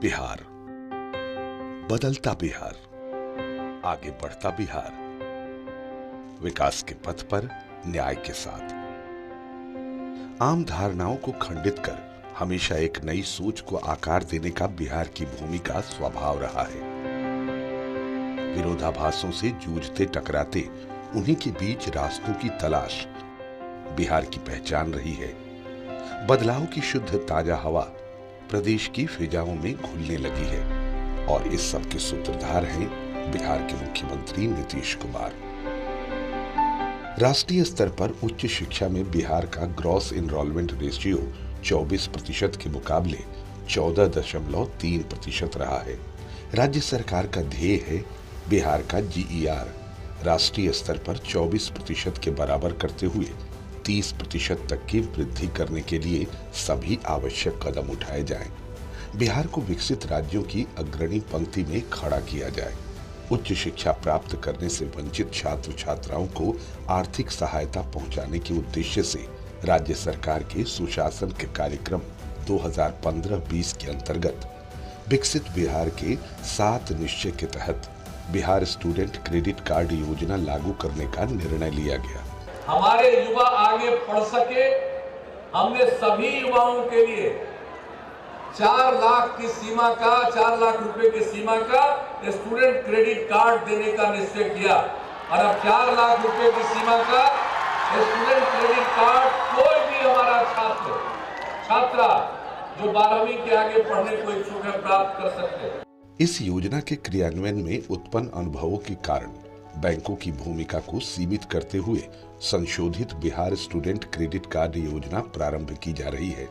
बिहार, बदलता बिहार, आगे बढ़ता बिहार, विकास के पथ पर न्याय के साथ। आम धारणाओं को खंडित कर हमेशा एक नई सोच को आकार देने का बिहार की भूमिका स्वभाव रहा है। विरोधाभासों से जूझते टकराते उन्हीं के बीच रास्तों की तलाश बिहार की पहचान रही है। बदलाव की शुद्ध ताजा हवा प्रदेश की फिजाओं में घुलने लगी है और इस सब के सूत्रधार हैं बिहार के मुख्यमंत्री नीतीश कुमार। राष्ट्रीय स्तर पर उच्च शिक्षा में बिहार का ग्रॉस एनरोलमेंट रेशियो 24% के मुकाबले 14.3% रहा है। राज्य सरकार का ध्येय है बिहार का GER राष्ट्रीय स्तर पर 24% के बराबर करते हुए 30% तक की वृद्धि करने के लिए सभी आवश्यक कदम उठाए जाएं। बिहार को विकसित राज्यों की अग्रणी पंक्ति में खड़ा किया जाए। उच्च शिक्षा प्राप्त करने से वंचित छात्र छात्राओं को आर्थिक सहायता पहुंचाने के उद्देश्य से राज्य सरकार के सुशासन के कार्यक्रम 2015-20 के अंतर्गत विकसित बिहार के 7 निश्चय के तहत बिहार स्टूडेंट क्रेडिट कार्ड योजना लागू करने का निर्णय लिया गया। हमारे युवा आगे पढ़ सके, हमने सभी युवाओं के लिए 4 लाख की सीमा का 4 लाख रुपए की सीमा का स्टूडेंट क्रेडिट कार्ड देने का निश्चय किया और अब 4 लाख रुपए की सीमा का स्टूडेंट क्रेडिट कार्ड कोई भी हमारा छात्रा जो 12वीं के आगे पढ़ने को इच्छुक है प्राप्त कर सकते हैं। इस योजना के क्रियान्वयन में उत्पन्न अनुभवों के कारण बैंकों की भूमिका को सीमित करते हुए संशोधित बिहार स्टूडेंट क्रेडिट कार्ड योजना प्रारंभ की जा रही है।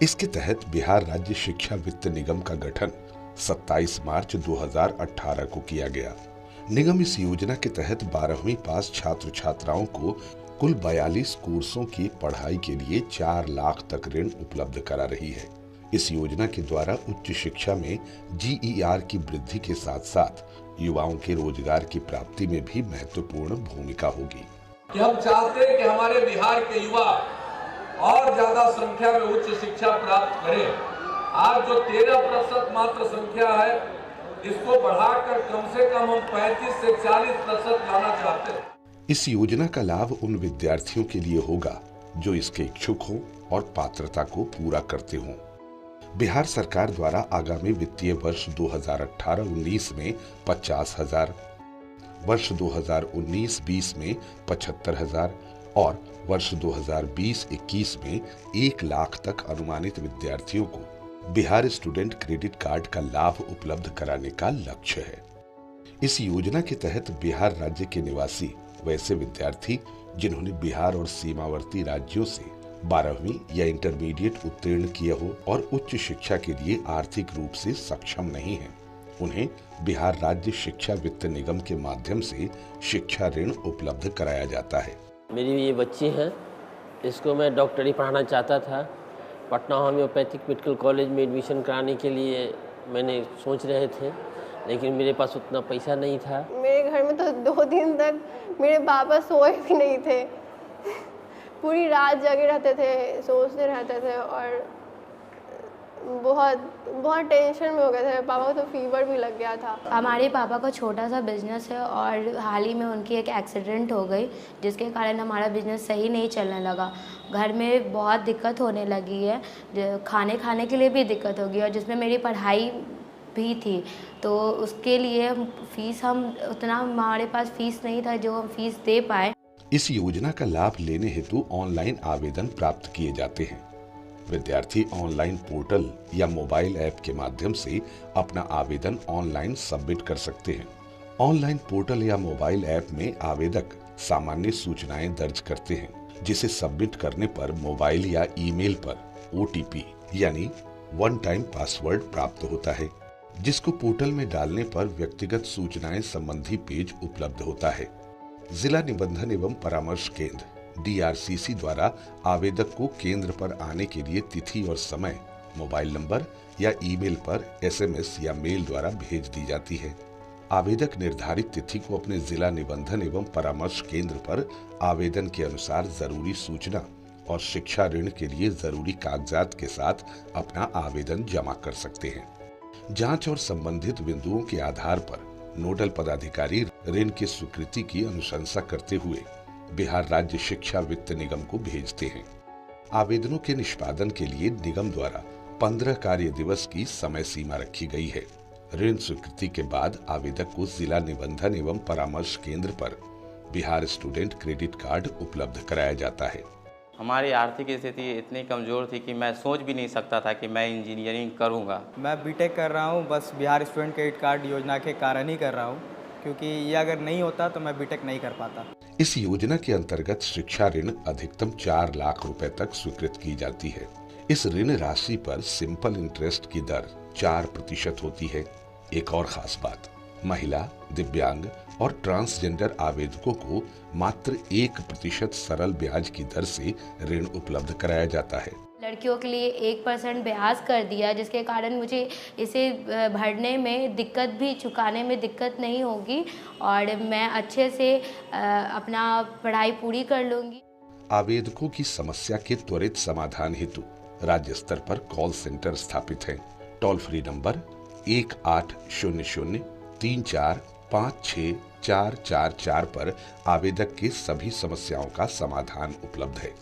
इसके तहत बिहार राज्य शिक्षा वित्त निगम का गठन 27 मार्च 2018 को किया गया। निगम इस योजना के तहत 12वीं पास छात्र छात्राओं को कुल 42 कोर्सों की पढ़ाई के लिए 4 लाख तक ऋण उपलब्ध करा रही है। इस योजना के द्वारा उच्च शिक्षा में GER की वृद्धि के साथ साथ युवाओं के रोजगार की प्राप्ति में भी महत्वपूर्ण भूमिका होगी। कि हम चाहते हैं कि हमारे बिहार के युवा और ज्यादा संख्या में उच्च शिक्षा प्राप्त करें। आज जो 13% मात्र संख्या है, इसको बढ़ाकर कम से कम हम 35 से 40% लाना चाहते हैं। इस योजना का लाभ उन विद्यार्थियों के लिए होगा जो इसके इच्छुक हों और पात्रता को पूरा करते हों। बिहार सरकार द्वारा आगामी वित्तीय वर्ष 2018-19 में 50,000, वर्ष 2019-20 में 75,000 और वर्ष 2020-21 में 1 लाख तक अनुमानित विद्यार्थियों को बिहार स्टूडेंट क्रेडिट कार्ड का लाभ उपलब्ध कराने का लक्ष्य है। इस योजना के तहत बिहार राज्य के निवासी वैसे विद्यार्थी जिन्होंने बिहार और सीमावर्ती राज्यों से 12वीं या इंटरमीडिएट उत्तीर्ण किए हो और उच्च शिक्षा के लिए आर्थिक रूप से सक्षम नहीं हैं, उन्हें बिहार राज्य शिक्षा वित्त निगम के माध्यम से शिक्षा ऋण उपलब्ध कराया जाता है। मेरी ये बच्ची है, इसको मैं डॉक्टरी पढ़ाना चाहता था। पटना होम्योपैथिक मेडिकल कॉलेज में एडमिशन कराने के लिए मैंने सोच रहे थे, लेकिन मेरे पास उतना पैसा नहीं था। मेरे घर में तो 2 दिन तक मेरे पापा सोए भी नहीं थे, पूरी रात जगे रहते थे, सोचते रहते थे और बहुत टेंशन में हो गए थे। पापा को तो फीवर भी लग गया था। हमारे पापा का छोटा सा बिजनेस है और हाल ही में उनकी एक एक्सीडेंट हो गई, जिसके कारण हमारा बिजनेस सही नहीं चलने लगा। घर में बहुत दिक्कत होने लगी है, खाने के लिए भी दिक्कत होगी और जिसमें मेरी पढ़ाई भी थी, तो उसके लिए फीस हम उतना हमारे पास फीस नहीं था जो हम फीस दे पाए। इस योजना का लाभ लेने हेतु ऑनलाइन आवेदन प्राप्त किए जाते हैं। विद्यार्थी ऑनलाइन पोर्टल या मोबाइल ऐप के माध्यम से अपना आवेदन ऑनलाइन सबमिट कर सकते हैं। ऑनलाइन पोर्टल या मोबाइल ऐप में आवेदक सामान्य सूचनाएं दर्ज करते हैं, जिसे सबमिट करने पर मोबाइल या ईमेल पर OTP यानी वन टाइम पासवर्ड प्राप्त होता है, जिसको पोर्टल में डालने पर व्यक्तिगत सूचनाएं संबंधी पेज उपलब्ध होता है। जिला निबंधन एवं परामर्श केंद्र DRCC द्वारा आवेदक को केंद्र पर आने के लिए तिथि और समय मोबाइल नंबर या ईमेल पर SMS या मेल द्वारा भेज दी जाती है। आवेदक निर्धारित तिथि को अपने जिला निबंधन एवं परामर्श केंद्र पर आवेदन के अनुसार जरूरी सूचना और शिक्षा ऋण के लिए जरूरी कागजात के साथ अपना आवेदन जमा कर सकते हैं। जांच और संबंधित बिंदुओं के आधार पर नोडल पदाधिकारी ऋण की स्वीकृति की अनुशंसा करते हुए बिहार राज्य शिक्षा वित्त निगम को भेजते हैं। आवेदनों के निष्पादन के लिए निगम द्वारा 15 कार्य दिवस की समय सीमा रखी गई है। ऋण स्वीकृति के बाद आवेदक को जिला निबंधन एवं परामर्श केंद्र पर बिहार स्टूडेंट क्रेडिट कार्ड उपलब्ध कराया जाता है। हमारी आर्थिक स्थिति इतनी कमज़ोर थी कि मैं सोच भी नहीं सकता था कि मैं इंजीनियरिंग करूंगा। मैं बीटेक कर रहा हूं, बस बिहार स्टूडेंट क्रेडिट कार्ड योजना के कारण ही कर रहा हूं, क्योंकि ये अगर नहीं होता तो मैं बीटेक नहीं कर पाता। इस योजना के अंतर्गत शिक्षा ऋण अधिकतम 4 लाख रुपए तक स्वीकृत की जाती है। इस ऋण राशि पर सिंपल इंटरेस्ट की दर 4% होती है। एक और खास बात, महिला, दिव्यांग और ट्रांसजेंडर आवेदकों को मात्र 1% सरल ब्याज की दर से ऋण उपलब्ध कराया जाता है। लड़कियों के लिए 1% ब्याज कर दिया, जिसके कारण मुझे इसे भरने में दिक्कत भी, चुकाने में दिक्कत नहीं होगी और मैं अच्छे से अपना पढ़ाई पूरी कर लूँगी। आवेदकों की समस्या के त्वरित समाधान हेतु राज्य स्तर पर कॉल सेंटर स्थापित हैं। टोल फ्री नंबर 1800-3456-444 पर आवेदक के सभी समस्याओं का समाधान उपलब्ध है।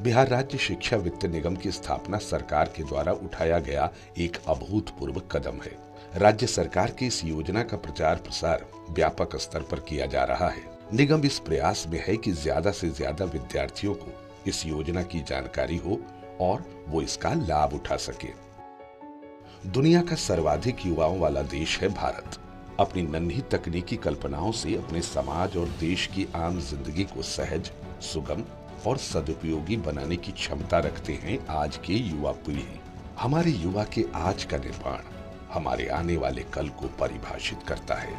बिहार राज्य शिक्षा वित्त निगम की स्थापना सरकार के द्वारा उठाया गया एक अभूतपूर्व कदम है। राज्य सरकार की इस योजना का प्रचार प्रसार व्यापक स्तर पर किया जा रहा है। निगम इस प्रयास में है कि ज्यादा से ज्यादा विद्यार्थियों को इस योजना की जानकारी हो और वो इसका लाभ उठा सके। दुनिया का सर्वाधिक युवाओं वाला देश है भारत। अपनी नन्ही तकनीकी कल्पनाओं से अपने समाज और देश की आम जिंदगी को सहज, सुगम और सदुपयोगी बनाने की क्षमता रखते हैं आज के युवा पीढ़ी। हमारे युवा के आज का निर्माण हमारे आने वाले कल को परिभाषित करता है।